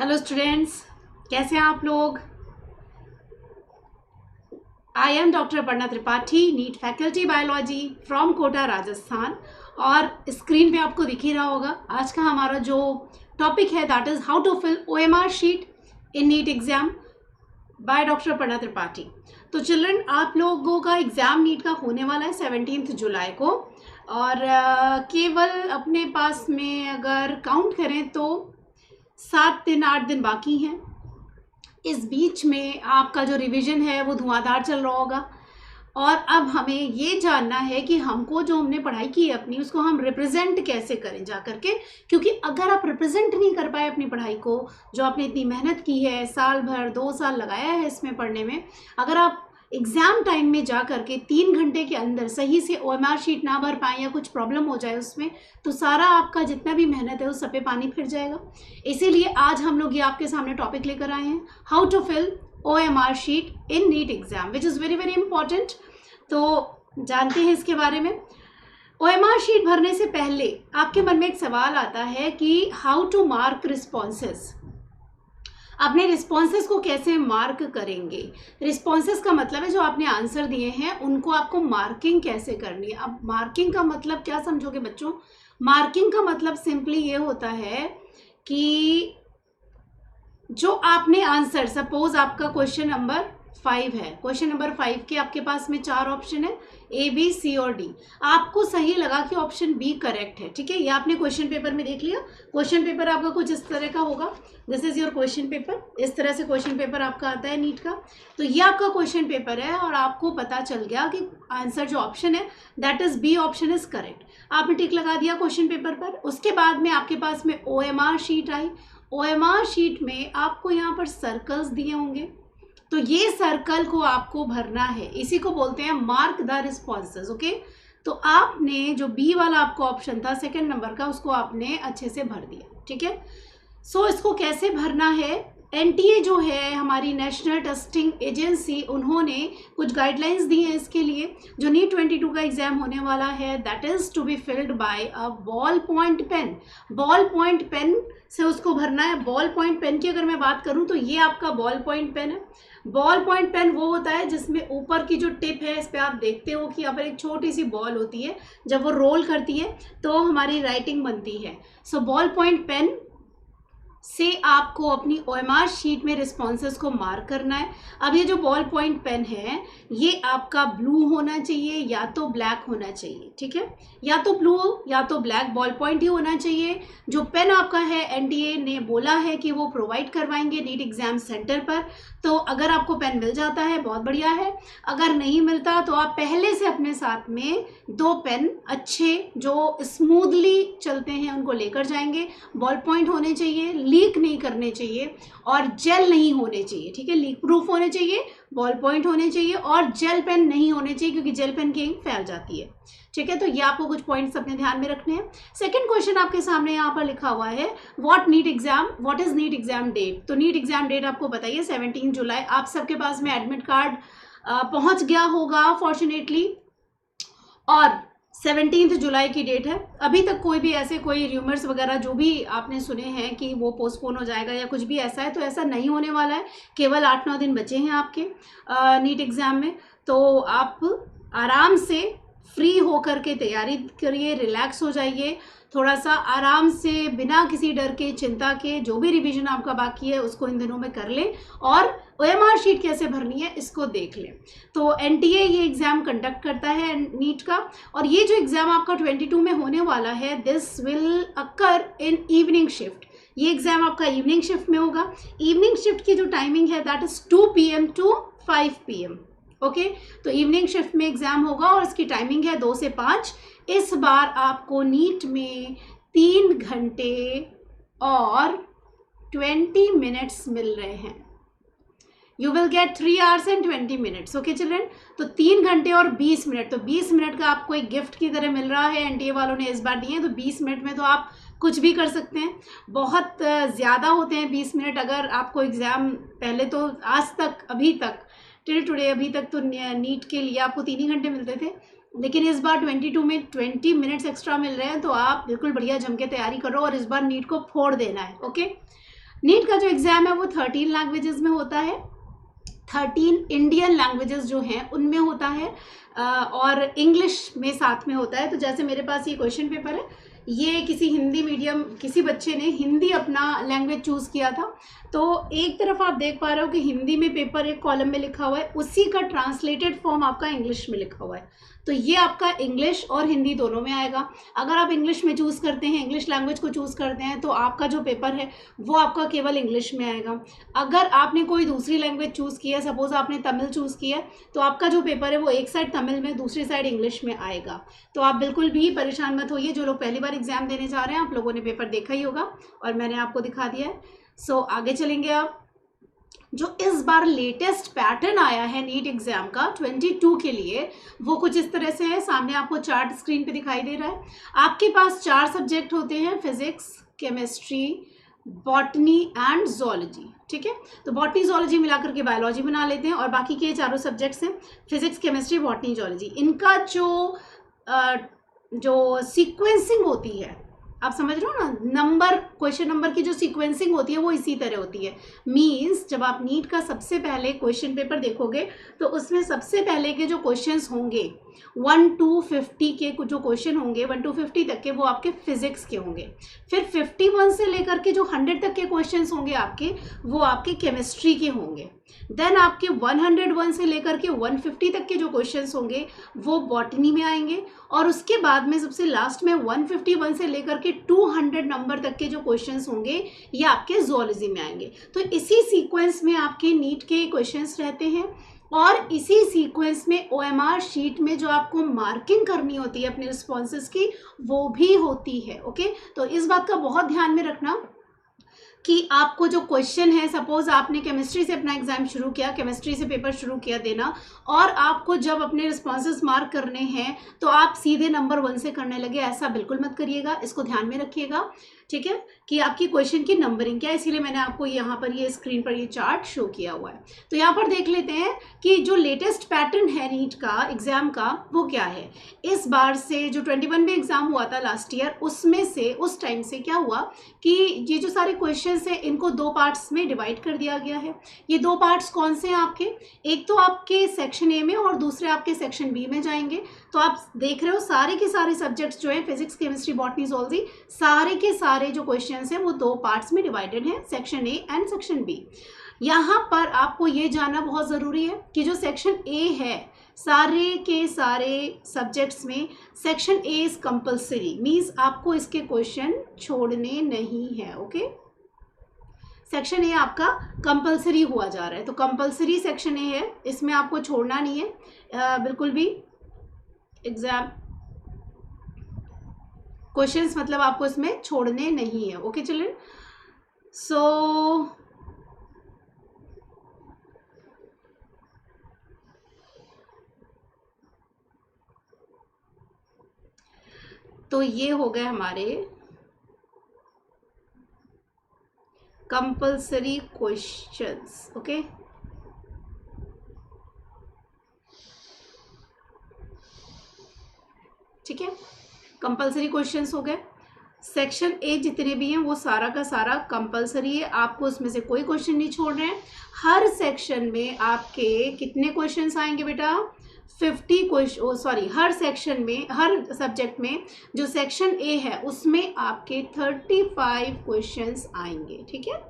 Hello students, कैसे हैं आप लोग। I am doctor Aparna Tripathi, NEET faculty biology from Kota Rajasthan. और स्क्रीन पे आपको दिख ही रहा होगा आज का हमारा जो टॉपिक है, that is how to fill OMR sheet in NEET exam by doctor Aparna Tripathi. तो चिल्ड्रन, आप लोगों का एग्ज़ाम नीट का होने वाला है 17 जुलाई को। और केवल अपने पास में अगर काउंट करें तो 7 दिन 8 दिन बाकी हैं। इस बीच में आपका जो रिवीजन है वो धुआंधार चल रहा होगा। और अब हमें ये जानना है कि हमको जो हमने पढ़ाई की है अपनी, उसको हम रिप्रेजेंट कैसे करें जा करके। क्योंकि अगर आप रिप्रेजेंट नहीं कर पाए अपनी पढ़ाई को, जो आपने इतनी मेहनत की है, साल भर 2 साल लगाया है इसमें पढ़ने में, अगर आप एग्ज़ाम टाइम में जा करके 3 घंटे के अंदर सही से OMR शीट ना भर पाएँ या कुछ प्रॉब्लम हो जाए उसमें, तो सारा आपका जितना भी मेहनत है उस सब पे पानी फिर जाएगा। इसीलिए आज हम लोग ये आपके सामने टॉपिक लेकर आए हैं, how to fill OMR sheet in NEET exam, which is very very important. तो जानते हैं इसके बारे में। OMR शीट भरने से पहले आपके मन में एक सवाल आता है कि हाउ टू मार्क रिस्पॉन्सेस। अपने रिस्पॉन्सेस को कैसे मार्क करेंगे। रिस्पॉन्सेस का मतलब है जो आपने आंसर दिए हैं उनको आपको मार्किंग कैसे करनी है। अब मार्किंग का मतलब क्या समझोगे बच्चों? मार्किंग का मतलब सिंपली ये होता है कि जो आपने आंसर, सपोज आपका क्वेश्चन नंबर 5 है, क्वेश्चन नंबर 5 के आपके पास में 4 ऑप्शन है, A B C और D। आपको सही लगा कि ऑप्शन B करेक्ट है, ठीक है। ये आपने क्वेश्चन पेपर में देख लिया। क्वेश्चन पेपर आपका कुछ इस तरह का होगा, this is your question paper. इस तरह से क्वेश्चन पेपर आपका आता है नीट का। तो ये आपका क्वेश्चन पेपर है और आपको पता चल गया कि आंसर जो ऑप्शन है that is B option is correct. आपने टिक लगा दिया क्वेश्चन पेपर पर। उसके बाद में आपके पास में OMR शीट आई। OMR शीट में आपको यहाँ पर सर्कल्स दिए होंगे, तो ये सर्कल को आपको भरना है, इसी को बोलते हैं मार्क द रिस्पॉन्सेस। ओके, तो आपने जो B वाला आपको ऑप्शन था सेकंड नंबर का, उसको आपने अच्छे से भर दिया, ठीक है। सो इसको कैसे भरना है, NTA जो है हमारी नेशनल टेस्टिंग एजेंसी, उन्होंने कुछ गाइडलाइंस दी हैं इसके लिए। जो नीट 22 का एग्जाम होने वाला है that is to be filled by a ball point pen. Ball point pen से उसको भरना है। बॉल पॉइंट पेन की अगर मैं बात करूं तो ये आपका बॉल पॉइंट पेन है। बॉल पॉइंट पेन वो होता है जिसमें ऊपर की जो टिप है, इस पर आप देखते हो कि यहाँ पर एक छोटी सी बॉल होती है, जब वो रोल करती है तो हमारी राइटिंग बनती है। सो बॉल पॉइंट पेन से आपको अपनी OMR शीट में रिस्पॉन्सेस को मार्क करना है। अब ये जो बॉल पॉइंट पेन है ये आपका ब्लू होना चाहिए या तो ब्लैक होना चाहिए, ठीक है। या तो ब्लू या तो ब्लैक बॉल पॉइंट ही होना चाहिए। जो पेन आपका है NTA ने बोला है कि वो प्रोवाइड करवाएंगे नीट एग्जाम सेंटर पर। तो अगर आपको पेन मिल जाता है बहुत बढ़िया है, अगर नहीं मिलता तो आप पहले से अपने साथ में 2 पेन अच्छे जो स्मूथली चलते हैं उनको लेकर जाएंगे। बॉल पॉइंट होने चाहिए, लीक नहीं करने चाहिए और जेल नहीं होने चाहिए, ठीक है। लीक प्रूफ होने चाहिए, बॉल पॉइंट होने चाहिए और जेल पेन नहीं होने चाहिए क्योंकि जेल पेन की इंक फैल जाती है, ठीक है। तो ये आपको कुछ पॉइंट्स अपने ध्यान में रखने हैं। सेकंड क्वेश्चन आपके सामने यहाँ पर लिखा हुआ है, what is NEET exam date. तो नीट एग्जाम डेट आपको बताइए 17 जुलाई। आप सबके पास में एडमिट कार्ड पहुंच गया होगा फॉर्चुनेटली, और 17 जुलाई की डेट है। अभी तक कोई भी ऐसे कोई र्यूमर्स वगैरह जो भी आपने सुने हैं कि वो पोस्टपोन हो जाएगा या कुछ भी ऐसा है, तो ऐसा नहीं होने वाला है। केवल 8-9 दिन बचे हैं आपके नीट एग्ज़ाम में, तो आप आराम से फ्री होकर के तैयारी करिए, रिलैक्स हो जाइए, थोड़ा सा आराम से बिना किसी डर के, चिंता के, जो भी रिवीजन आपका बाकी है उसको इन दिनों में कर लें और OMR शीट कैसे भरनी है इसको देख लें। तो NTA ये एग्ज़ाम कंडक्ट करता है नीट का, और ये जो एग्ज़ाम आपका 22 में होने वाला है this will occur in evening shift. ये एग्ज़ाम आपका इवनिंग शिफ्ट में होगा। इवनिंग शिफ्ट की जो टाइमिंग है that is 2 PM to 5 PM। Okay, तो इवनिंग शिफ्ट में एग्ज़ाम होगा और इसकी टाइमिंग है 2 से 5। इस बार आपको नीट में 3 घंटे और 20 मिनट्स मिल रहे हैं। You will get 3 hours and 20 minutes। Okay children, तो 3 घंटे और 20 मिनट, तो 20 मिनट का आपको एक गिफ्ट की तरह मिल रहा है, NTA वालों ने इस बार दिए हैं। तो 20 मिनट में तो आप कुछ भी कर सकते हैं। बहुत ज़्यादा होते हैं 20 मिनट। अगर आपको एग्ज़ाम पहले तो आज तक, अभी तक टिल टुडे, अभी तक तो नीट के लिए आपको 3 ही घंटे मिलते थे, लेकिन इस बार 22 में 20 मिनट्स एक्स्ट्रा मिल रहे हैं। तो आप बिल्कुल बढ़िया जम के तैयारी करो और इस बार नीट को फोड़ देना है। ओके, नीट का जो एग्ज़ाम है वो 13 लैंग्वेजेस में होता है, 13 इंडियन लैंग्वेजेस जो हैं उनमें होता है, और इंग्लिश में साथ में होता है। तो जैसे मेरे पास ये क्वेश्चन पेपर है, ये किसी हिंदी मीडियम किसी बच्चे ने हिंदी अपना लैंग्वेज चूज़ किया था, तो एक तरफ आप देख पा रहे हो कि हिंदी में पेपर एक कॉलम में लिखा हुआ है, उसी का ट्रांसलेटेड फॉर्म आपका इंग्लिश में लिखा हुआ है। तो ये आपका इंग्लिश और हिंदी दोनों में आएगा। अगर आप इंग्लिश में चूज़ करते हैं, इंग्लिश लैंग्वेज को चूज़ करते हैं, तो आपका जो पेपर है वो आपका केवल इंग्लिश में आएगा। अगर आपने कोई दूसरी लैंग्वेज चूज़ की है, सपोज़ आपने तमिल चूज़ किया है, तो आपका जो पेपर है वो एक साइड तमिल में, दूसरी साइड इंग्लिश में आएगा। तो आप बिल्कुल भी परेशान मत होइए। जो लोग पहली बार एग्जाम देने जा रहे हैं, आप लोगों ने पेपर देखा ही होगा और मैंने आपको दिखा दिया है। सो आगे चलेंगे। आप जो इस बार लेटेस्ट पैटर्न आया है नीट एग्जाम का 22 के लिए, वो कुछ इस तरह से है। सामने आपको चार्ट स्क्रीन पे दिखाई दे रहा है। आपके पास 4 सब्जेक्ट होते हैं, physics, chemistry, botany and zoology. ठीक है, तो बॉटनी जोलॉजी मिलाकर के बायोलॉजी बना लेते हैं, और बाकी के चारों सब्जेक्ट्स हैं फिजिक्स, केमिस्ट्री, बॉटनी, जोलॉजी। इनका जो सीक्वेंसिंग होती है, आप समझ रहे हो ना, नंबर, क्वेश्चन नंबर की जो सीक्वेंसिंग होती है वो इसी तरह होती है। मींस जब आप नीट का सबसे पहले क्वेश्चन पेपर देखोगे तो उसमें सबसे पहले के जो क्वेश्चंस होंगे 1 to 50 के जो क्वेश्चन होंगे, 1 to 50 तक के, वो आपके फिजिक्स के होंगे। फिर 51 से लेकर के जो 100 तक के क्वेश्चंस होंगे आपके, वो आपके केमिस्ट्री के होंगे। देन आपके 101 से लेकर के 150 तक के जो क्वेश्चंस होंगे वो बॉटनी में आएंगे, और उसके बाद में सबसे लास्ट में 151 से लेकर के 200 नंबर तक के जो क्वेश्चंस होंगे ये आपके जोलॉजी में आएंगे। तो इसी सीक्वेंस में आपके नीट के क्वेश्चंस रहते हैं, और इसी सीक्वेंस में OMR शीट में जो आपको मार्किंग करनी होती है अपने रिस्पॉन्सेस की, वो भी होती है। ओके, तो इस बात का बहुत ध्यान में रखना कि आपको जो क्वेश्चन है, सपोज आपने केमिस्ट्री से अपना एग्जाम शुरू किया, केमिस्ट्री से पेपर शुरू किया देना, और आपको जब अपने रिस्पॉन्सेस मार्क करने हैं तो आप सीधे नंबर 1 से करने लगे, ऐसा बिल्कुल मत करिएगा। इसको ध्यान में रखिएगा, ठीक है, कि आपकी क्वेश्चन की नंबरिंग क्या है। इसीलिए मैंने आपको यहाँ पर ये स्क्रीन पर ये चार्ट शो किया हुआ है। तो यहाँ पर देख लेते हैं कि जो लेटेस्ट पैटर्न है नीट का एग्जाम का वो क्या है। इस बार से जो 21 में एग्जाम हुआ था लास्ट ईयर, उसमें से उस टाइम से क्या हुआ कि ये जो सारे क्वेश्चंस हैं इनको 2 पार्ट्स में डिवाइड कर दिया गया है। ये 2 पार्ट्स कौन से हैं आपके, एक तो आपके सेक्शन ए में और दूसरे आपके सेक्शन बी में जाएंगे। तो आप देख रहे हो सारे के सारे सब्जेक्ट्स जो है, फिजिक्स, केमिस्ट्री, बॉटनी, जोलॉजी, सारे के सारे जो क्वेश्चंस हैं वो 2 पार्ट्स में डिवाइडेड हैं, section A and section B. यहाँ पर आपको ये जानना बहुत ज़रूरी है कि जो सेक्शन ए है, सारे के सारे सब्जेक्ट्स में section A is compulsory, means आपको इसके क्वेश्चन छोड़ने नहीं है। ओके, सेक्शन ए आपका कंपल्सरी हुआ जा रहा है, तो कंपल्सरी सेक्शन ए है, इसमें आपको छोड़ना नहीं है बिल्कुल भी। एग्जाम क्वेश्चंस मतलब आपको इसमें छोड़ने नहीं है। ओके चिल्ड्रन, सो तो ये हो गए हमारे कंपल्सरी क्वेश्चंस। ओके, ठीक है, कंपल्सरी क्वेश्चंस हो गए। सेक्शन ए जितने भी हैं वो सारा का सारा कंपल्सरी है, आपको उसमें से कोई क्वेश्चन नहीं छोड़ रहे हैं। हर सेक्शन में आपके कितने क्वेश्चंस आएंगे बेटा, 50 क्वेश्चन, सॉरी, हर सेक्शन में, हर सब्जेक्ट में जो सेक्शन ए है उसमें आपके 35 क्वेश्चंस आएंगे। ठीक है,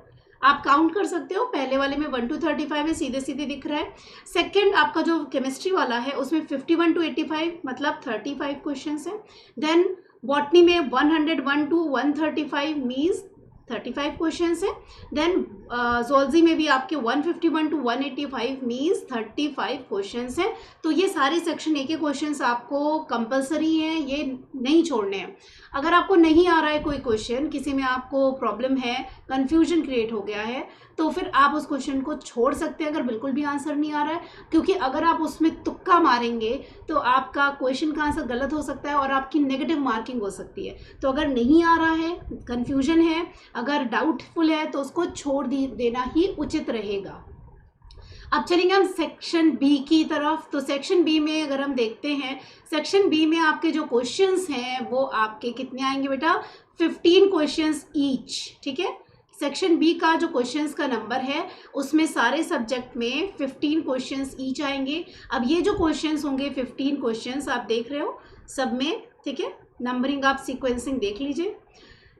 आप काउंट कर सकते हो, पहले वाले में 1 to 35 है, सीधे सीधे दिख रहा है। सेकंड आपका जो केमिस्ट्री वाला है उसमें 51 to 85 मतलब 35 क्वेश्चंस हैं। देन बॉटनी में 101 to 135 मीन्स 35 क्वेश्चंस हैं। देन जोलॉजी में भी आपके 151 to 185 मीन्स 35 क्वेश्चंस हैं। तो ये सारे सेक्शन ए के क्वेश्चंस आपको कंपलसरी हैं, ये नहीं छोड़ने हैं। अगर आपको नहीं आ रहा है कोई क्वेश्चन, किसी में आपको प्रॉब्लम है, कन्फ्यूजन क्रिएट हो गया है, तो फिर आप उस क्वेश्चन को छोड़ सकते हैं अगर बिल्कुल भी आंसर नहीं आ रहा है, क्योंकि अगर आप उसमें तुक्का मारेंगे तो आपका क्वेश्चन का आंसर गलत हो सकता है और आपकी नेगेटिव मार्किंग हो सकती है। तो अगर नहीं आ रहा है, कन्फ्यूजन है, अगर डाउटफुल है, तो उसको छोड़ देना ही उचित रहेगा। अब चलेंगे हम सेक्शन बी की तरफ। तो सेक्शन बी में अगर हम देखते हैं, सेक्शन बी में आपके जो क्वेश्चंस हैं वो आपके कितने आएंगे बेटा, 15 क्वेश्चंस ईच। ठीक है, सेक्शन बी का जो क्वेश्चंस का नंबर है उसमें सारे सब्जेक्ट में 15 क्वेश्चंस ईच आएंगे। अब ये जो क्वेश्चंस होंगे 15 क्वेश्चंस आप देख रहे हो सब में, ठीक है, नंबरिंग आप सीक्वेंसिंग देख लीजिए।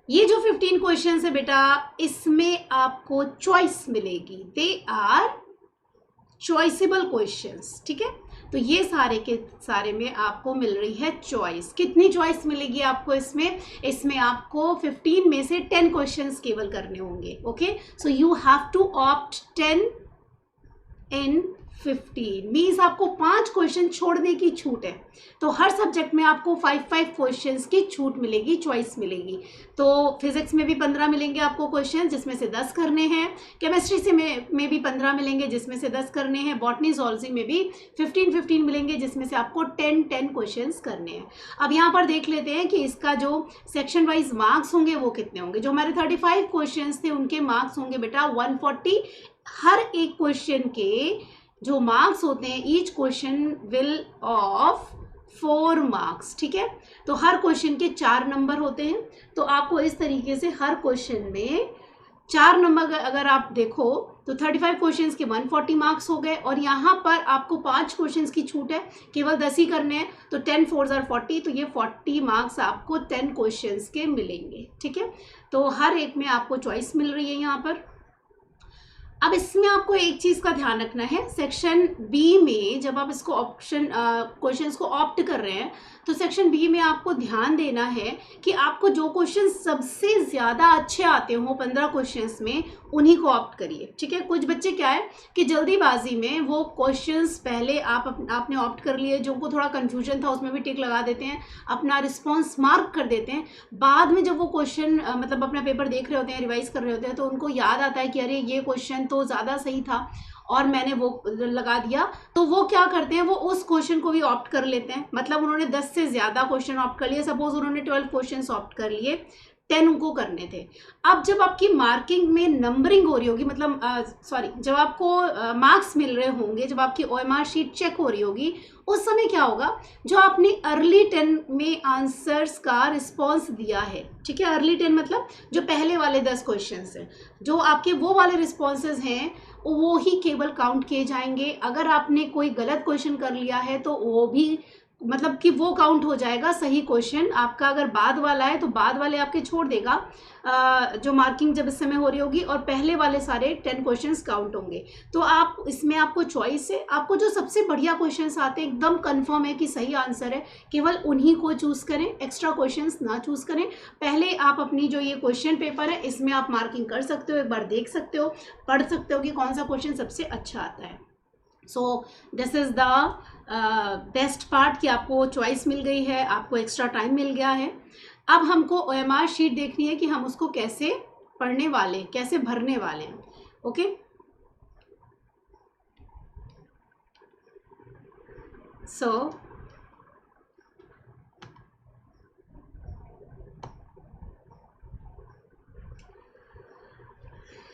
ये जो 15 क्वेश्चंस है बेटा, इसमें आपको चॉइस मिलेगी, दे आर चॉइसेबल क्वेश्चंस, ठीक है। तो ये सारे के सारे में आपको मिल रही है चॉइस। कितनी चॉइस मिलेगी आपको इसमें? इसमें आपको 15 में से 10 क्वेश्चंस केवल करने होंगे। Okay, so you have to opt 10 in 15 means आपको 5 क्वेश्चन छोड़ने की छूट है। तो हर सब्जेक्ट में आपको 5 क्वेश्चंस की छूट मिलेगी, चॉइस मिलेगी। तो फिजिक्स में भी 15 मिलेंगे आपको क्वेश्चन, जिसमें से 10 करने हैं। केमिस्ट्री से में भी 15 मिलेंगे, जिसमें से 10 करने हैं। बॉटनी जोलॉजी में भी 15 मिलेंगे, जिसमें से आपको 10 क्वेश्चंस करने हैं। अब यहाँ पर देख लेते हैं कि इसका जो सेक्शन वाइज मार्क्स होंगे वो कितने होंगे। जो हमारे 35 क्वेश्चन थे उनके मार्क्स होंगे बेटा 140। हर एक क्वेश्चन के जो मार्क्स होते हैं, each question will of 4 marks, ठीक है। तो हर क्वेश्चन के 4 नंबर होते हैं। तो आपको इस तरीके से हर क्वेश्चन में 4 नंबर अगर आप देखो तो 35 क्वेश्चंस के 140 मार्क्स हो गए। और यहाँ पर आपको 5 क्वेश्चंस की छूट है, केवल 10 ही करने हैं। तो 10 4 आर 40, तो ये 40 मार्क्स आपको 10 क्वेश्चंस के मिलेंगे, ठीक है। तो हर एक में आपको चॉइस मिल रही है यहाँ पर। अब इसमें आपको एक चीज़ का ध्यान रखना है, सेक्शन बी में जब आप इसको ऑप्शन क्वेश्चंस को ऑप्ट कर रहे हैं, तो सेक्शन बी में आपको ध्यान देना है कि आपको जो क्वेश्चन सबसे ज़्यादा अच्छे आते हो 15 क्वेश्चंस में, उन्हीं को ऑप्ट करिए, ठीक है। कुछ बच्चे क्या है कि जल्दीबाजी में वो क्वेश्चंस पहले आपने ऑप्ट कर लिए, जो उनको थोड़ा कन्फ्यूजन था उसमें भी टिक लगा देते हैं, अपना रिस्पॉन्स मार्क कर देते हैं। बाद में जब वो क्वेश्चन मतलब अपना पेपर देख रहे होते हैं, रिवाइज कर रहे होते हैं, तो उनको याद आता है कि अरे ये क्वेश्चन तो ज़्यादा सही था और मैंने वो लगा दिया। तो वो क्या करते हैं, वो उस क्वेश्चन को भी ऑप्ट कर लेते हैं। मतलब उन्होंने 10 से ज़्यादा क्वेश्चन ऑप्ट कर लिए, सपोज उन्होंने 12 क्वेश्चन ऑप्ट कर लिए, 10 उनको करने थे। अब जब आपकी मार्किंग में नंबरिंग हो रही होगी, मतलब जब आपको मार्क्स मिल रहे होंगे, जब आपकी OMR शीट चेक हो रही होगी, उस समय क्या होगा, जो आपने अर्ली 10 में आंसर्स का रिस्पॉन्स दिया है, ठीक है। अर्ली 10 मतलब जो पहले वाले 10 क्वेश्चन हैं, जो आपके वो वाले रिस्पॉन्सेज हैं वो ही केवल काउंट किए जाएंगे। अगर आपने कोई गलत क्वेश्चन कर लिया है तो वो भी मतलब कि वो काउंट हो जाएगा सही क्वेश्चन आपका। अगर बाद वाला है तो बाद वाले आपके छोड़ देगा जो मार्किंग जब इस समय हो रही होगी, और पहले वाले सारे 10 क्वेश्चंस काउंट होंगे। तो आप इसमें आपको चॉइस है, आपको जो सबसे बढ़िया क्वेश्चंस आते हैं, एकदम कंफर्म है कि सही आंसर है, केवल उन्हीं को चूज़ करें, एक्स्ट्रा क्वेश्चंस ना चूज़ करें। पहले आप अपनी जो ये क्वेश्चन पेपर है इसमें आप मार्किंग कर सकते हो, एक बार देख सकते हो, पढ़ सकते हो कि कौन सा क्वेश्चन सबसे अच्छा आता है। So this is the best part कि आपको चॉइस मिल गई है, आपको एक्स्ट्रा टाइम मिल गया है। अब हमको OMR शीट देखनी है कि हम उसको कैसे पढ़ने वाले, कैसे भरने वाले हैं। Okay, so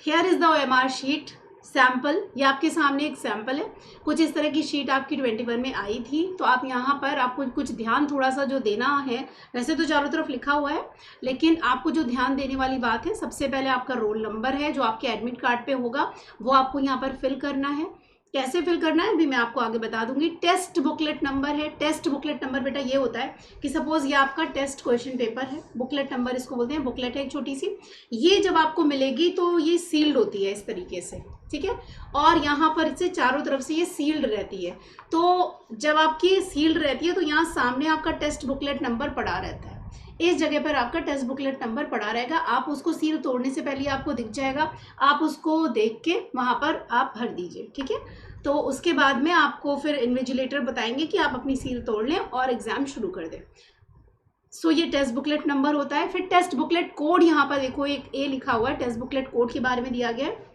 here is the OMR sheet sample. ये आपके सामने एक सैम्पल है, कुछ इस तरह की शीट आपकी 21 में आई थी। तो आप यहाँ पर आपको कुछ ध्यान थोड़ा सा जो देना है, वैसे तो चारों तरफ लिखा हुआ है, लेकिन आपको जो ध्यान देने वाली बात है, सबसे पहले आपका रोल नंबर है जो आपके एडमिट कार्ड पे होगा, वो आपको यहाँ पर फिल करना है। कैसे फिल करना है भी मैं आपको आगे बता दूंगी। टेस्ट बुकलेट नंबर है। टेस्ट बुकलेट नंबर बेटा ये होता है कि सपोज ये आपका टेस्ट क्वेश्चन पेपर है, बुकलेट नंबर इसको बोलते हैं, बुकलेट है एक छोटी सी। ये जब आपको मिलेगी तो ये सील्ड होती है इस तरीके से, ठीक है, और यहाँ पर इससे चारों तरफ से ये सील्ड रहती है। तो जब आपकी सील्ड रहती है तो यहाँ सामने आपका टेस्ट बुकलेट नंबर पड़ा रहता है, इस जगह पर आपका टेस्ट बुकलेट नंबर पड़ा रहेगा। आप उसको सील तोड़ने से पहले आपको दिख जाएगा, आप उसको देख के वहाँ पर आप भर दीजिए, ठीक है। तो उसके बाद में आपको फिर इन्विजिलेटर बताएंगे कि आप अपनी सील तोड़ लें और एग्ज़ाम शुरू कर दें। सो ये टेस्ट बुकलेट नंबर होता है। फिर टेस्ट बुकलेट कोड, यहाँ पर देखो एक A लिखा हुआ है, टेस्ट बुकलेट कोड के बारे में दिया गया है।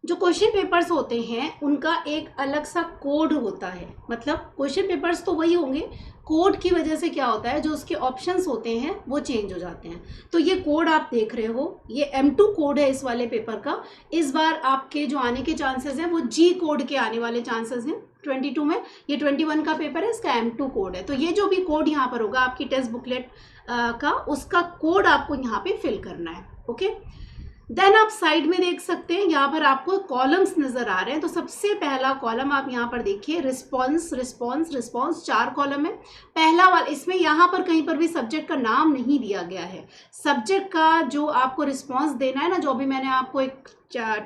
जो क्वेश्चन पेपर्स होते हैं उनका एक अलग सा कोड होता है, मतलब क्वेश्चन पेपर्स तो वही होंगे, कोड की वजह से क्या होता है, जो उसके ऑप्शंस होते हैं वो चेंज हो जाते हैं। तो ये कोड आप देख रहे हो, ये M2 कोड है इस वाले पेपर का। इस बार आपके जो आने के चांसेस हैं वो G कोड के आने वाले चांसेस हैं 22 में। ये 21 का पेपर है, इसका M2 कोड है। तो ये जो भी कोड यहाँ पर होगा आपकी टेस्ट बुकलेट का, उसका कोड आपको यहाँ पे फिल करना है। ओके, देन आप साइड में देख सकते हैं, यहाँ पर आपको कॉलम्स नजर आ रहे हैं। तो सबसे पहला कॉलम आप यहाँ पर देखिए, रिस्पॉन्स रिस्पॉन्स रिस्पॉन्स, 4 कॉलम है। पहला वाला, इसमें यहाँ पर कहीं पर भी सब्जेक्ट का नाम नहीं दिया गया है। सब्जेक्ट का जो आपको रिस्पॉन्स देना है ना, जो अभी मैंने आपको एक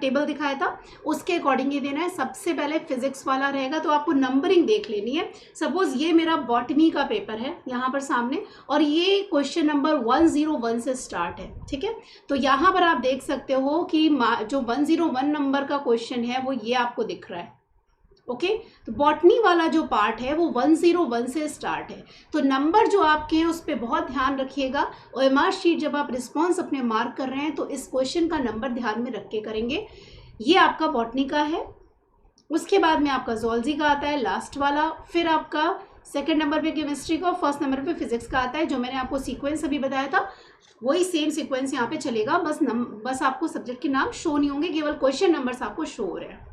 टेबल दिखाया था उसके अकॉर्डिंग ही देना है। सबसे पहले फिजिक्स वाला रहेगा, तो आपको नंबरिंग देख लेनी है। सपोज ये मेरा बॉटनी का पेपर है यहाँ पर सामने, और ये क्वेश्चन नंबर 101 से स्टार्ट है, ठीक है। तो यहाँ पर आप देख सकते हो कि जो 101 नंबर का क्वेश्चन है वो ये आपको दिख रहा है, ओके। तो बॉटनी वाला जो पार्ट है वो 101 से स्टार्ट है। तो नंबर जो आपके हैं उस पर बहुत ध्यान रखिएगा। ओएमआर शीट जब आप रिस्पॉन्स अपने मार्क कर रहे हैं तो इस क्वेश्चन का नंबर ध्यान में रख के करेंगे। ये आपका बॉटनी का है। उसके बाद में आपका ज़ूलॉजी का आता है लास्ट वाला, फिर आपका सेकंड नंबर पे केमिस्ट्री का, फर्स्ट नंबर पे फिजिक्स का आता है। जो मैंने आपको सीक्वेंस अभी बताया था वही सेम सीक्वेंस यहाँ पे चलेगा, बस आपको सब्जेक्ट के नाम शो नहीं होंगे, केवल क्वेश्चन नंबर्स आपको शो हो रहे हैं।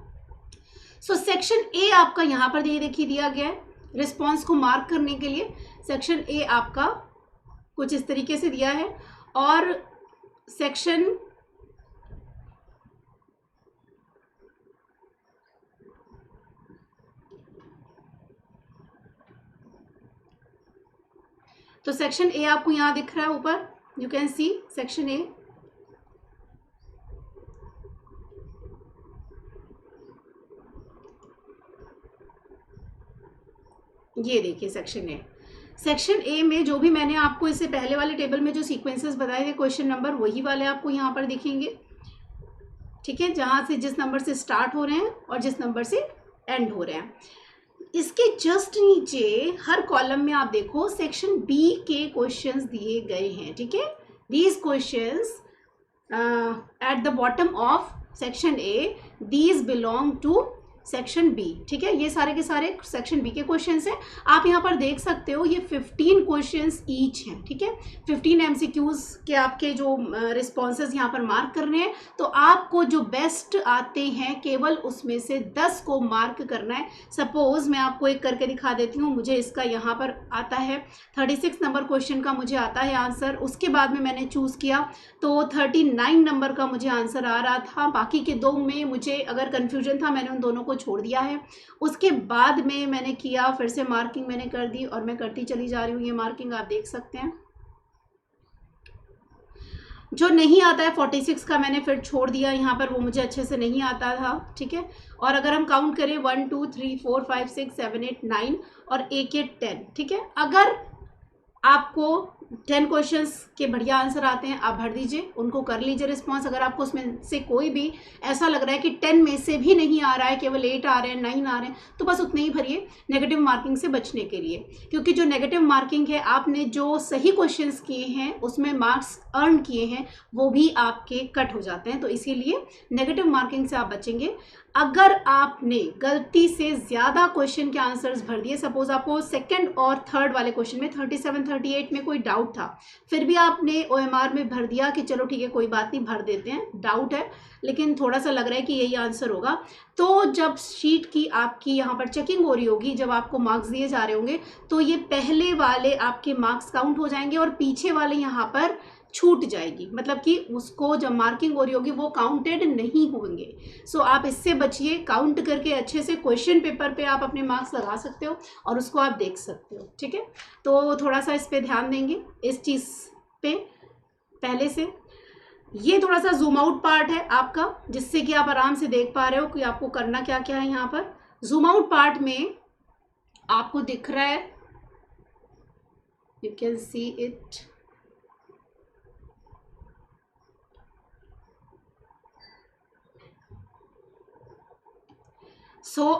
सो सेक्शन ए आपका यहाँ पर देखिए दिया गया है रिस्पॉन्स को मार्क करने के लिए। सेक्शन ए आपका कुछ इस तरीके से दिया है, और सेक्शन ए आपको यहाँ दिख रहा है ऊपर, you can see section A. ये देखिए सेक्शन ए में जो भी मैंने आपको इससे पहले वाले टेबल में जो सीक्वेंसेस बताए थे क्वेश्चन नंबर, वही वाले आपको यहाँ पर दिखेंगे, ठीक है, जहाँ से जिस नंबर से स्टार्ट हो रहे हैं और जिस नंबर से एंड हो रहे हैं। इसके जस्ट नीचे हर कॉलम में आप देखो सेक्शन बी के क्वेश्चंस दिए गए हैं, ठीक है। These questions at the bottom of section A, these belong to section B, ठीक है। ये सारे के सारे सेक्शन बी के क्वेश्चंस हैं। आप यहाँ पर देख सकते हो ये 15 क्वेश्चंस ईच हैं, ठीक है। 15 एमसीक्यूज के आपके जो रिस्पॉन्सेज यहाँ पर मार्क करने हैं। तो आपको जो बेस्ट आते हैं केवल उसमें से 10 को मार्क करना है। सपोज मैं आपको एक करके दिखा देती हूँ। मुझे इसका यहाँ पर आता है 36 नंबर क्वेश्चन का मुझे आता है आंसर। उसके बाद में मैंने चूज़ किया तो 39 नंबर का मुझे आंसर आ रहा था। बाकी के 2 में मुझे अगर कन्फ्यूजन था, मैंने उन दोनों को छोड़ दिया है। उसके बाद में मैंने किया, फिर से मार्किंग मैंने कर दी और मैं करती चली जा रही हूँ। ये मार्किंग आप देख सकते हैं। जो नहीं आता है 46 का मैंने फिर छोड़ दिया यहाँ पर, वो मुझे अच्छे से नहीं आता था, ठीक है। और अगर हम काउंट करें 1 2 3 4 5 6 7 8 9 और 1 8 10, ठीक है। अगर आपको 10 क्वेश्चंस के बढ़िया आंसर आते हैं, आप भर दीजिए, उनको कर लीजिए रिस्पॉन्स। अगर आपको उसमें से कोई भी ऐसा लग रहा है कि 10 में से भी नहीं आ रहा है, केवल 8 आ रहे हैं, 9 आ रहे हैं, तो बस उतने ही भरिए, नेगेटिव मार्किंग से बचने के लिए। क्योंकि जो नेगेटिव मार्किंग है, आपने जो सही क्वेश्चंस किए हैं उसमें मार्क्स अर्न किए हैं, वो भी आपके कट हो जाते हैं। तो इसीलिए नेगेटिव मार्किंग से आप बचेंगे। अगर आपने गलती से ज़्यादा क्वेश्चन के आंसर्स भर दिए, सपोज आपको सेकंड और थर्ड वाले क्वेश्चन में 37 38 में कोई डाउट था, फिर भी आपने ओएमआर में भर दिया कि चलो ठीक है कोई बात नहीं, भर देते हैं, डाउट है लेकिन थोड़ा सा लग रहा है कि यही आंसर होगा, तो जब शीट की आपकी यहाँ पर चेकिंग हो रही होगी, जब आपको मार्क्स दिए जा रहे होंगे, तो ये पहले वाले आपके मार्क्स काउंट हो जाएंगे और पीछे वाले यहाँ पर छूट जाएगी। मतलब कि उसको जब मार्किंग हो रही होगी वो काउंटेड नहीं होंगे। सो आप इससे बचिए। काउंट करके अच्छे से क्वेश्चन पेपर पे आप अपने मार्क्स लगा सकते हो और उसको आप देख सकते हो, ठीक है। तो थोड़ा सा इस पे ध्यान देंगे, इस चीज़ पे पहले से। ये थोड़ा सा जूम आउट पार्ट है आपका, जिससे कि आप आराम से देख पा रहे हो कि आपको करना क्या क्या है। यहाँ पर जूम आउट पार्ट में आपको दिख रहा है, यू कैन सी इट।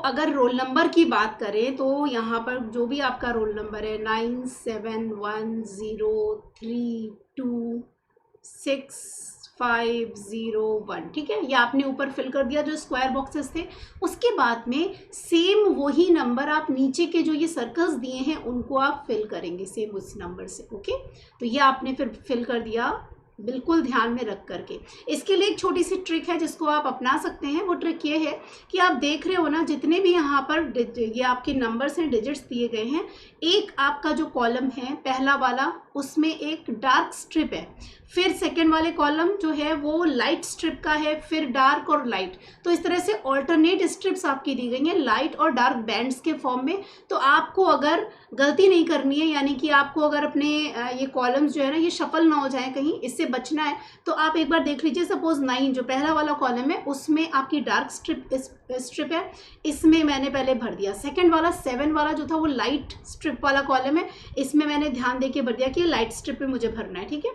अगर रोल नंबर की बात करें तो यहाँ पर जो भी आपका रोल नंबर है 9710326501, ठीक है, ये आपने ऊपर फिल कर दिया जो स्क्वायर बॉक्सेस थे। उसके बाद में सेम वही नंबर आप नीचे के जो ये सर्कल्स दिए हैं उनको आप फिल करेंगे सेम उस नंबर से, ओके। तो ये आपने फिर फिल कर दिया, बिल्कुल ध्यान में रख करके। इसके लिए एक छोटी सी ट्रिक है जिसको आप अपना सकते हैं। वो ट्रिक ये है कि आप देख रहे हो ना, जितने भी यहाँ पर ये आपके नंबर्स हैं, डिजिट्स दिए गए हैं, एक आपका जो कॉलम है पहला वाला, उसमें एक डार्क स्ट्रिप है, फिर सेकेंड वाले कॉलम जो है वो लाइट स्ट्रिप का है, फिर डार्क और लाइट। तो इस तरह से ऑल्टरनेट स्ट्रिप्स आपकी दी गई हैं लाइट और डार्क बैंड्स के फॉर्म में। तो आपको अगर गलती नहीं करनी है, यानी कि आपको अगर अपने ये कॉलम्स जो है ना ये शफल ना हो जाए कहीं, इससे बचना है, तो आप एक बार देख लीजिए। सपोज 9 जो पहला वाला कॉलम है उसमें आपकी डार्क स्ट्रिप है, इसमें मैंने पहले भर दिया। सेकंड वाला 7 वाला जो था वो लाइट स्ट्रिप वाला कॉलम है, इसमें मैंने ध्यान देके भर दिया कि लाइट स्ट्रिप पे मुझे भरना है, ठीक है।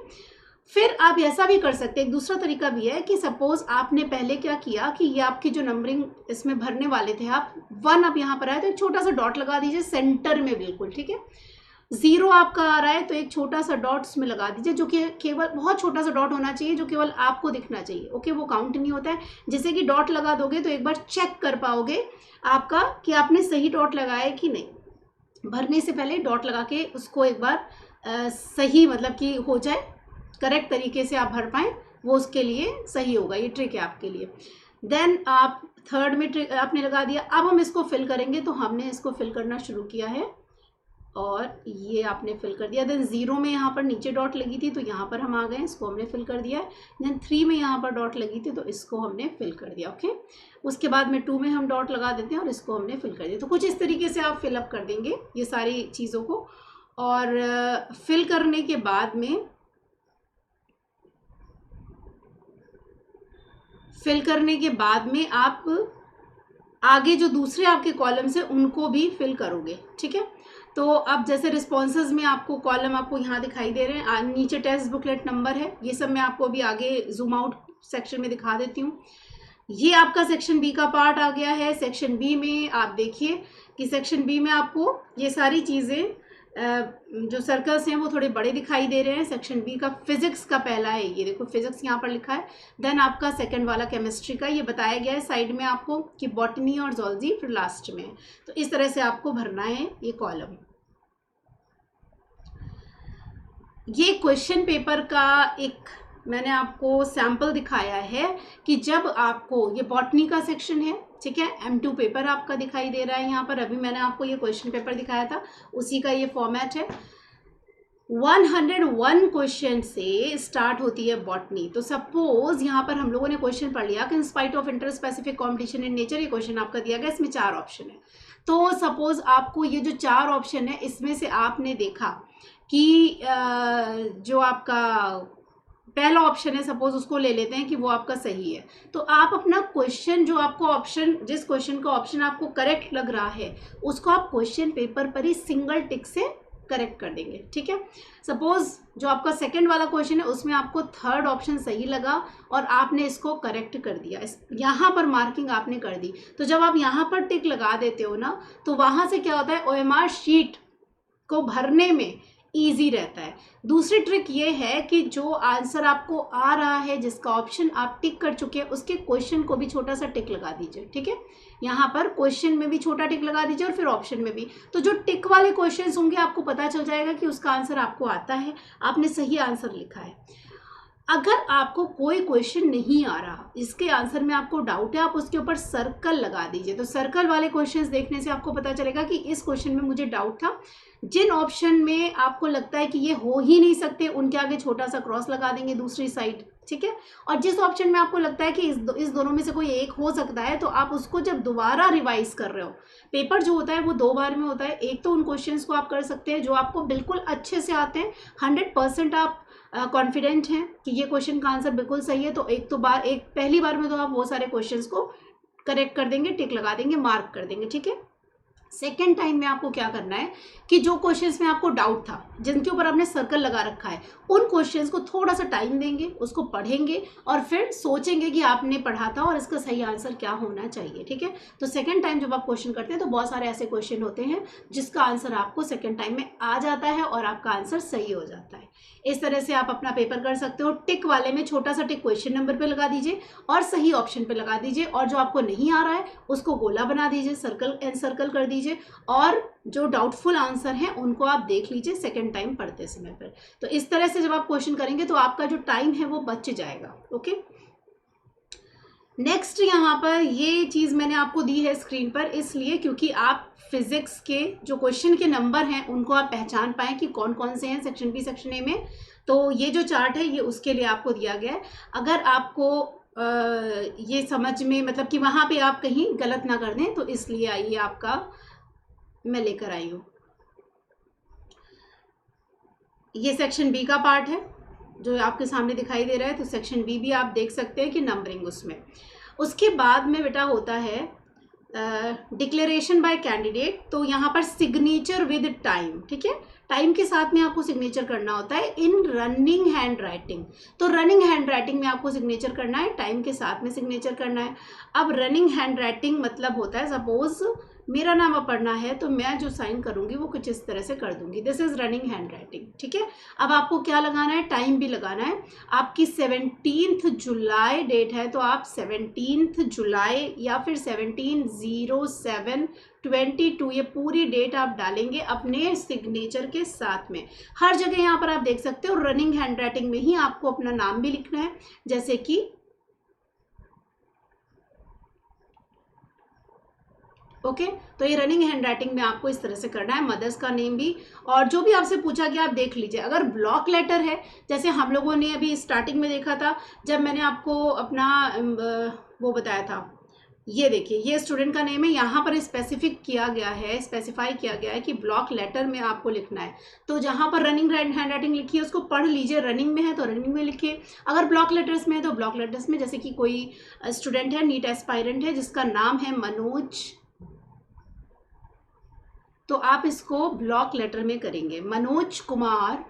फिर आप ऐसा भी कर सकते हैं, एक दूसरा तरीका भी है कि सपोज आपने पहले क्या किया कि ये आपकी जो नंबरिंग इसमें भरने वाले थे आप 1 अब यहाँ पर आए तो एक छोटा सा डॉट लगा दीजिए सेंटर में बिल्कुल, ठीक है। 0 आपका आ रहा है तो एक छोटा सा डॉट उसमें लगा दीजिए, जो कि केवल बहुत छोटा सा डॉट होना चाहिए जो केवल आपको दिखना चाहिए, ओके। वो काउंट नहीं होता है। जैसे कि डॉट लगा दोगे तो एक बार चेक कर पाओगे आपका कि आपने सही डॉट लगाया कि नहीं। भरने से पहले डॉट लगा के उसको एक बार सही मतलब कि हो जाए, करेक्ट तरीके से आप भर पाएँ, वो उसके लिए सही होगा। ये ट्रिक है आपके लिए। देन आप थर्ड में ट्रिक आपने लगा दिया। अब हम इसको फिल करेंगे, तो हमने इसको फिल करना शुरू किया है और ये आपने फिल कर दिया। देन 0 में यहाँ पर नीचे डॉट लगी थी तो यहाँ पर हम आ गए, इसको हमने फिल कर दिया है। देन 3 में यहाँ पर डॉट लगी थी तो इसको हमने फिल कर दिया, ओके। उसके बाद में 2 में हम डॉट लगा देते हैं और इसको हमने फिल कर दिया। तो कुछ इस तरीके से आप फिलअप कर देंगे ये सारी चीज़ों को। और फिल करने के बाद में आप आगे जो दूसरे आपके कॉलम्स हैं उनको भी फिल करोगे, ठीक है। तो अब जैसे रिस्पॉन्सेज में आपको कॉलम आपको यहाँ दिखाई दे रहे हैं, नीचे टेस्ट बुकलेट नंबर है, ये सब मैं आपको अभी आगे जूम आउट सेक्शन में दिखा देती हूँ। ये आपका सेक्शन बी का पार्ट आ गया है। सेक्शन बी में आप देखिए कि सेक्शन बी में आपको ये सारी चीज़ें जो सर्कल्स हैं वो थोड़े बड़े दिखाई दे रहे हैं। सेक्शन बी का फिजिक्स का पहला है, ये देखो फिजिक्स यहाँ पर लिखा है। देन आपका सेकंड वाला केमिस्ट्री का ये बताया गया है साइड में आपको कि बॉटनी और ज़ूलॉजी फिर लास्ट में है। तो इस तरह से आपको भरना है ये कॉलम। ये क्वेश्चन पेपर का एक मैंने आपको सैम्पल दिखाया है कि जब आपको ये बॉटनी का सेक्शन है, ठीक है, M2 पेपर आपका दिखाई दे रहा है यहाँ पर। अभी मैंने आपको ये क्वेश्चन पेपर दिखाया था, उसी का ये फॉर्मेट है। 101 क्वेश्चन से स्टार्ट होती है बॉटनी। तो सपोज यहाँ पर हम लोगों ने क्वेश्चन पढ़ लिया कि in spite of inter specific competition in nature, ये क्वेश्चन आपका दिया गया, इसमें 4 ऑप्शन है। तो सपोज आपको ये जो 4 ऑप्शन है इसमें से आपने देखा कि जो आपका पहला ऑप्शन है सपोज उसको ले लेते हैं कि वो आपका सही है। तो आप अपना क्वेश्चन जो आपको ऑप्शन, जिस क्वेश्चन का ऑप्शन आपको करेक्ट लग रहा है उसको आप क्वेश्चन पेपर पर ही सिंगल टिक से करेक्ट कर देंगे, ठीक है। सपोज जो आपका सेकंड वाला क्वेश्चन है उसमें आपको थर्ड ऑप्शन सही लगा और आपने इसको करेक्ट कर दिया, यहाँ पर मार्किंग आपने कर दी। तो जब आप यहाँ पर टिक लगा देते हो ना तो वहाँ से क्या होता है, OMR शीट को भरने में ईजी रहता है। दूसरी ट्रिक ये है कि जो आंसर आपको आ रहा है, जिसका ऑप्शन आप टिक कर चुके हैं, उसके क्वेश्चन को भी छोटा सा टिक लगा दीजिए, ठीक है। यहाँ पर क्वेश्चन में भी छोटा टिक लगा दीजिए और फिर ऑप्शन में भी। तो जो टिक वाले क्वेश्चंस होंगे आपको पता चल जाएगा कि उसका आंसर आपको आता है, आपने सही आंसर लिखा है। अगर आपको कोई क्वेश्चन नहीं आ रहा, इसके आंसर में आपको डाउट है, आप उसके ऊपर सर्कल लगा दीजिए। तो सर्कल वाले क्वेश्चंस देखने से आपको पता चलेगा कि इस क्वेश्चन में मुझे डाउट था। जिन ऑप्शन में आपको लगता है कि ये हो ही नहीं सकते, उनके आगे छोटा सा क्रॉस लगा देंगे दूसरी साइड, ठीक है। और जिस ऑप्शन में आपको लगता है कि इस दोनों में से कोई एक हो सकता है, तो आप उसको जब दोबारा रिवाइज कर रहे हो, पेपर जो होता है वो 2 बार में होता है। एक तो उन क्वेश्चंस को आप कर सकते हैं जो आपको बिल्कुल अच्छे से आते हैं, 100% आप कॉन्फिडेंट हैं कि ये क्वेश्चन का आंसर बिल्कुल सही है। तो एक पहली बार में तो आप वो सारे क्वेश्चंस को करेक्ट कर देंगे, टिक लगा देंगे, मार्क कर देंगे, ठीक है। सेकेंड टाइम में आपको क्या करना है कि जो क्वेश्चंस में आपको डाउट था, जिनके ऊपर आपने सर्कल लगा रखा है, उन क्वेश्चंस को थोड़ा सा टाइम देंगे, उसको पढ़ेंगे और फिर सोचेंगे कि आपने पढ़ा था और इसका सही आंसर क्या होना चाहिए, ठीक है। तो सेकेंड टाइम जब आप क्वेश्चन करते हैं तो बहुत सारे ऐसे क्वेश्चन होते हैं जिसका आंसर आपको सेकेंड टाइम में आ जाता है और आपका आंसर सही हो जाता है। इस तरह से आप अपना पेपर कर सकते हो। टिक वाले में छोटा सा टिक क्वेश्चन नंबर पे लगा दीजिए और सही ऑप्शन पे लगा दीजिए, और जो आपको नहीं आ रहा है उसको गोला बना दीजिए, सर्कल कर दीजिए, और जो डाउटफुल आंसर हैं उनको आप देख लीजिए सेकेंड टाइम पढ़ते समय पर। तो इस तरह से जब आप क्वेश्चन करेंगे तो आपका जो टाइम है वो बच जाएगा, ओके। नेक्स्ट यहाँ पर ये चीज़ मैंने आपको दी है स्क्रीन पर इसलिए क्योंकि आप फिजिक्स के जो क्वेश्चन के नंबर हैं उनको आप पहचान पाएँ कि कौन कौन से हैं सेक्शन बी सेक्शन ए में। तो ये जो चार्ट है ये उसके लिए आपको दिया गया है। अगर आपको ये समझ में मतलब कि वहाँ पे आप कहीं गलत ना कर दें तो इसलिए आइए आपका मैं लेकर आई हूँ। ये सेक्शन बी का पार्ट है जो आपके सामने दिखाई दे रहा है। तो सेक्शन बी भी आप देख सकते हैं कि नंबरिंग उसमें। उसके बाद में बेटा होता है डिक्लेरेशन बाय कैंडिडेट। तो यहाँ पर सिग्नेचर विद टाइम, ठीक है, टाइम के साथ में आपको सिग्नेचर करना होता है इन रनिंग हैंड राइटिंग। तो रनिंग हैंड राइटिंग में आपको सिग्नेचर करना है, टाइम के साथ में सिग्नेचर करना है। अब रनिंग हैंड राइटिंग मतलब होता है सपोज मेरा नाम अब पढ़ना है तो मैं जो साइन करूंगी वो कुछ इस तरह से कर दूंगी, this is running hand writing, ठीक है। अब आपको क्या लगाना है, टाइम भी लगाना है। आपकी 17 जुलाई डेट है तो आप 17 जुलाई या फिर 17/07/22 ये पूरी डेट आप डालेंगे अपने सिग्नेचर के साथ में। हर जगह यहाँ पर आप देख सकते हो रनिंग हैंड राइटिंग में ही आपको अपना नाम भी लिखना है, जैसे कि ओके तो ये रनिंग हैंड राइटिंग में आपको इस तरह से करना है, मदर्स का नेम भी। और जो भी आपसे पूछा गया आप देख लीजिए। अगर ब्लॉक लेटर है जैसे हम लोगों ने अभी स्टार्टिंग में देखा था जब मैंने आपको अपना वो बताया था, ये देखिए ये स्टूडेंट का नेम है, यहाँ पर स्पेसिफिक किया गया है, स्पेसिफाई किया गया है कि ब्लॉक लेटर में आपको लिखना है। तो जहाँ पर रनिंग हैंड राइटिंग लिखी है उसको पढ़ लीजिए, रनिंग में है तो रनिंग में लिखिए, अगर ब्लॉक लेटर्स में है तो ब्लॉक लेटर्स में। जैसे कि कोई स्टूडेंट है नीट एस्पायरेंट है जिसका नाम है मनोज, तो आप इसको ब्लॉक लेटर में करेंगे, मनोज कुमार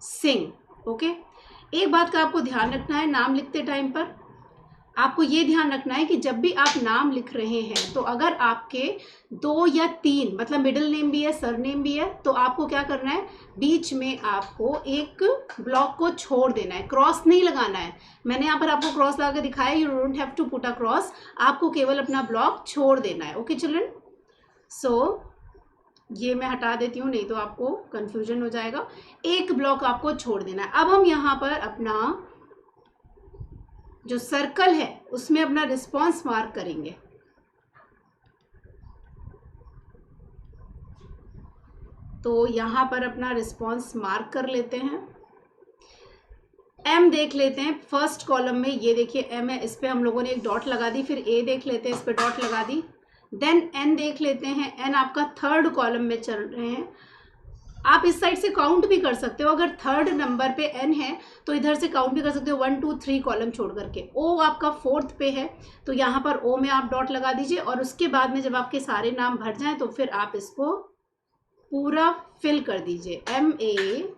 सिंह। ओके एक बात का आपको ध्यान रखना है, नाम लिखते टाइम पर आपको ये ध्यान रखना है कि जब भी आप नाम लिख रहे हैं तो अगर आपके 2 या 3 मतलब मिडिल नेम भी है सर नेम भी है तो आपको क्या करना है, बीच में आपको एक ब्लॉक को छोड़ देना है, क्रॉस नहीं लगाना है। मैंने यहाँ पर आपको क्रॉस लगा के दिखाया, you don't have to put a cross, आपको केवल अपना ब्लॉक छोड़ देना है। ओके चिल्ड्रन, सो ये मैं हटा देती हूँ नहीं तो आपको कंफ्यूजन हो जाएगा। एक ब्लॉक आपको छोड़ देना है। अब हम यहाँ पर अपना जो सर्कल है उसमें अपना रिस्पॉन्स मार्क करेंगे। तो यहाँ पर अपना रिस्पॉन्स मार्क कर लेते हैं। एम देख लेते हैं फर्स्ट कॉलम में, ये देखिए एम है, इस पर हम लोगों ने एक डॉट लगा दी, फिर ए देख लेते हैं, इस पर डॉट लगा दी। देन एन देख लेते हैं, एन आपका थर्ड कॉलम में चल रहे हैं। आप इस साइड से काउंट भी कर सकते हो, अगर थर्ड नंबर पे एन है तो इधर से काउंट भी कर सकते हो 1 2 3 कॉलम छोड़ करके। ओ आपका फोर्थ पे है तो यहाँ पर ओ में आप डॉट लगा दीजिए और उसके बाद में जब आपके सारे नाम भर जाएं तो फिर आप इसको पूरा फिल कर दीजिए, MANO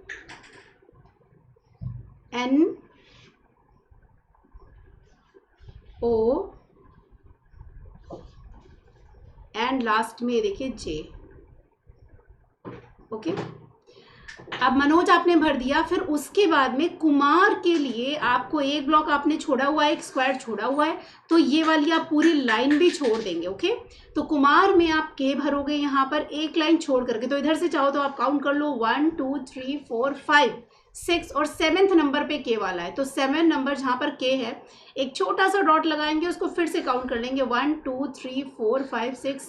एंड लास्ट में देखिए जे। ओके अब मनोज आपने भर दिया, फिर उसके बाद में कुमार के लिए आपको एक ब्लॉक आपने छोड़ा हुआ है, एक स्क्वायर छोड़ा हुआ है, तो ये वाली आप पूरी लाइन भी छोड़ देंगे। ओके तो कुमार में आप के भरोगे यहाँ पर एक लाइन छोड़ करके, तो इधर से चाहो तो आप काउंट कर लो 1 2 3 4 5 6 और 7th नंबर पे के वाला है, तो 7 नंबर जहाँ पर के है एक छोटा सा डॉट लगाएंगे, उसको फिर से काउंट कर लेंगे 1 2 3 4 5 6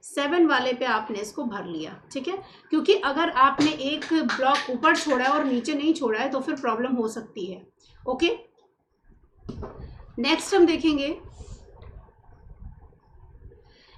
7 वाले पे आपने इसको भर लिया। ठीक है, क्योंकि अगर आपने एक ब्लॉक ऊपर छोड़ा है और नीचे नहीं छोड़ा है तो फिर प्रॉब्लम हो सकती है। ओके नेक्स्ट हम देखेंगे,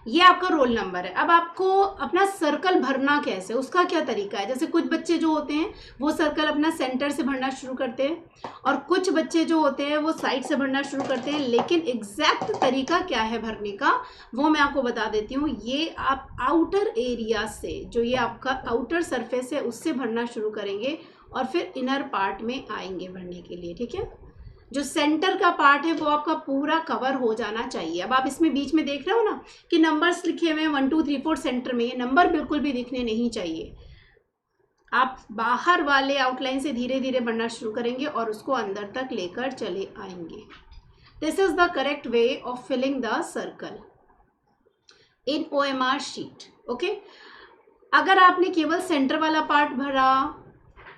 ये आपका रोल नंबर है। अब आपको अपना सर्कल भरना कैसे, उसका क्या तरीका है। जैसे कुछ बच्चे जो होते हैं वो सर्कल अपना सेंटर से भरना शुरू करते हैं और कुछ बच्चे जो होते हैं वो साइड से भरना शुरू करते हैं, लेकिन एग्जैक्ट तरीका क्या है भरने का वो मैं आपको बता देती हूँ। ये आप आउटर एरिया से, जो ये आपका आउटर सरफेस है उससे भरना शुरू करेंगे और फिर इनर पार्ट में आएंगे भरने के लिए। ठीक है, जो सेंटर का पार्ट है वो आपका पूरा कवर हो जाना चाहिए। अब आप इसमें बीच में देख रहे हो ना कि नंबर्स लिखे हुए हैं 1 2 3 4 सेंटर में, ये नंबर बिल्कुल भी दिखने नहीं चाहिए। आप बाहर वाले आउटलाइन से धीरे धीरे बढ़ना शुरू करेंगे और उसको अंदर तक लेकर चले आएंगे। This is the correct way of filling the circle in OMR sheet. Okay, अगर आपने केवल सेंटर वाला पार्ट भरा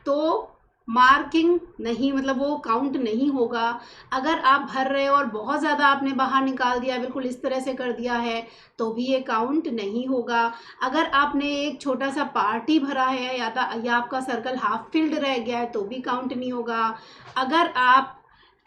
तो मार्किंग नहीं, मतलब वो काउंट नहीं होगा। अगर आप भर रहे हो और बहुत ज़्यादा आपने बाहर निकाल दिया, बिल्कुल इस तरह से कर दिया है, तो भी ये काउंट नहीं होगा। अगर आपने एक छोटा सा पार्ट ही भरा है या आपका सर्कल हाफ फिल्ड रह गया है, तो भी काउंट नहीं होगा। अगर आप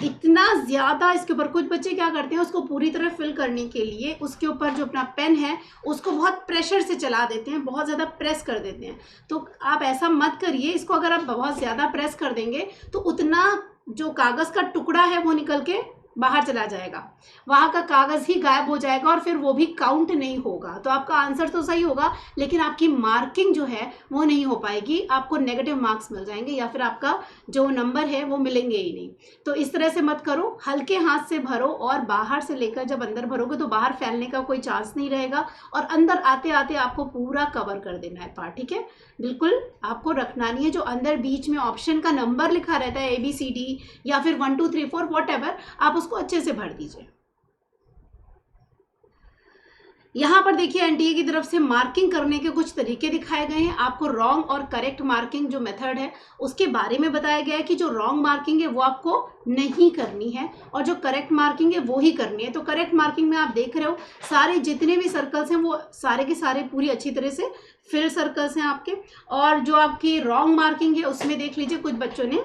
इतना ज़्यादा इसके ऊपर, कुछ बच्चे क्या करते हैं, उसको पूरी तरह फिल करने के लिए उसके ऊपर जो अपना पेन है उसको बहुत प्रेशर से चला देते हैं, बहुत ज़्यादा प्रेस कर देते हैं। तो आप ऐसा मत करिए। इसको अगर आप बहुत ज़्यादा प्रेस कर देंगे तो उतना जो कागज़ का टुकड़ा है वो निकल के बाहर चला जाएगा, वहाँ का कागज़ ही गायब हो जाएगा और फिर वो भी काउंट नहीं होगा। तो आपका आंसर तो सही होगा, लेकिन आपकी मार्किंग जो है वो नहीं हो पाएगी, आपको नेगेटिव मार्क्स मिल जाएंगे या फिर आपका जो नंबर है वो मिलेंगे ही नहीं। तो इस तरह से मत करो, हल्के हाथ से भरो और बाहर से लेकर जब अंदर भरोगे तो बाहर फैलने का कोई चांस नहीं रहेगा और अंदर आते आते आपको पूरा कवर कर देना है पार्ट। ठीक है, बिल्कुल आपको रखना नहीं है। जो अंदर बीच में ऑप्शन का नंबर लिखा रहता है ABCD या फिर 1 2 3 4 व्हाटएवर, आप उसको अच्छे से भर दीजिए। यहाँ पर देखिए NTA की तरफ से मार्किंग करने के कुछ तरीके दिखाए गए हैं। आपको रॉन्ग और करेक्ट मार्किंग जो मेथड है उसके बारे में बताया गया है कि जो रॉन्ग मार्किंग है वो आपको नहीं करनी है और जो करेक्ट मार्किंग है वो ही करनी है। तो करेक्ट मार्किंग में आप देख रहे हो सारे जितने भी सर्कल्स हैं वो सारे के सारे पूरी अच्छी तरह से फिल सर्कल्स हैं आपके। और जो आपकी रॉन्ग मार्किंग है उसमें देख लीजिए कुछ बच्चों ने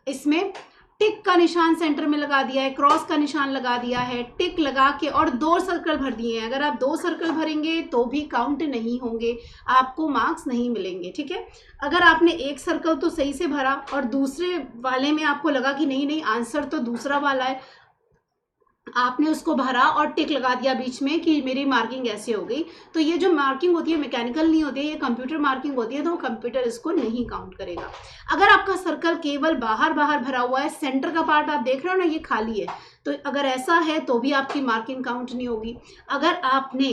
इसमें टिक का निशान सेंटर में लगा दिया है, क्रॉस का निशान लगा दिया है, टिक लगा के और 2 सर्कल भर दिए हैं। अगर आप 2 सर्कल भरेंगे तो भी काउंट नहीं होंगे, आपको मार्क्स नहीं मिलेंगे। ठीक है, अगर आपने एक सर्कल तो सही से भरा और दूसरे वाले में आपको लगा कि नहीं नहीं आंसर तो दूसरा वाला है, आपने उसको भरा और टिक लगा दिया बीच में कि मेरी मार्किंग ऐसे हो गई, तो ये जो मार्किंग होती है मैकेनिकल नहीं होती है, ये कंप्यूटर मार्किंग होती है, तो कंप्यूटर इसको नहीं काउंट करेगा। अगर आपका सर्कल केवल बाहर बाहर भरा हुआ है, सेंटर का पार्ट आप देख रहे हो ना ये खाली है, तो अगर ऐसा है तो भी आपकी मार्किंग काउंट नहीं होगी। अगर आपने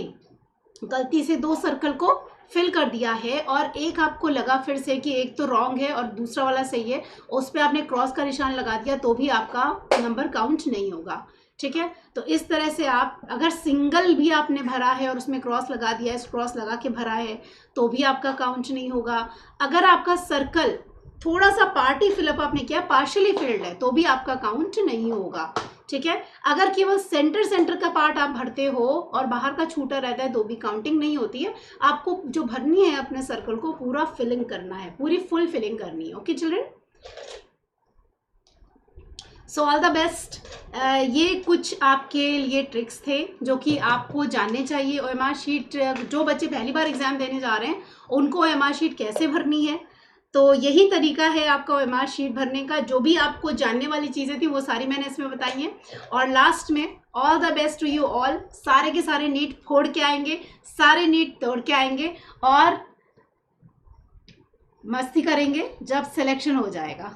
गलती से 2 सर्कल को फिल कर दिया है और एक आपको लगा फिर से कि एक तो रॉन्ग है और दूसरा वाला सही है, उस पर आपने क्रॉस का निशान लगा दिया, तो भी आपका नंबर काउंट नहीं होगा। ठीक है, तो इस तरह से आप अगर सिंगल भी आपने भरा है और उसमें क्रॉस लगा दिया है, क्रॉस लगा के भरा है, तो भी आपका काउंट नहीं होगा। अगर आपका सर्कल थोड़ा सा पार्ट ही फिलअप आपने किया, पार्शियली फिल्ड है, तो भी आपका काउंट नहीं होगा। ठीक है, अगर केवल सेंटर का पार्ट आप भरते हो और बाहर का छूटा रहता है तो भी काउंटिंग नहीं होती है। आपको जो भरनी है अपने सर्कल को पूरा फिलिंग करना है, पूरी फुल फिलिंग करनी है। Okay children, so all the best. ये कुछ आपके लिए ट्रिक्स थे जो कि आपको जानने चाहिए। OMR शीट जो बच्चे पहली बार एग्जाम देने जा रहे हैं उनको OMR शीट कैसे भरनी है, तो यही तरीका है आपका OMR शीट भरने का। जो भी आपको जानने वाली चीज़ें थी वो सारी मैंने इसमें बताई हैं। और लास्ट में all the best to you all. सारे के सारे नीट फोड़ के आएंगे, सारे नीट तोड़ के आएंगे और मस्ती करेंगे जब सिलेक्शन हो जाएगा।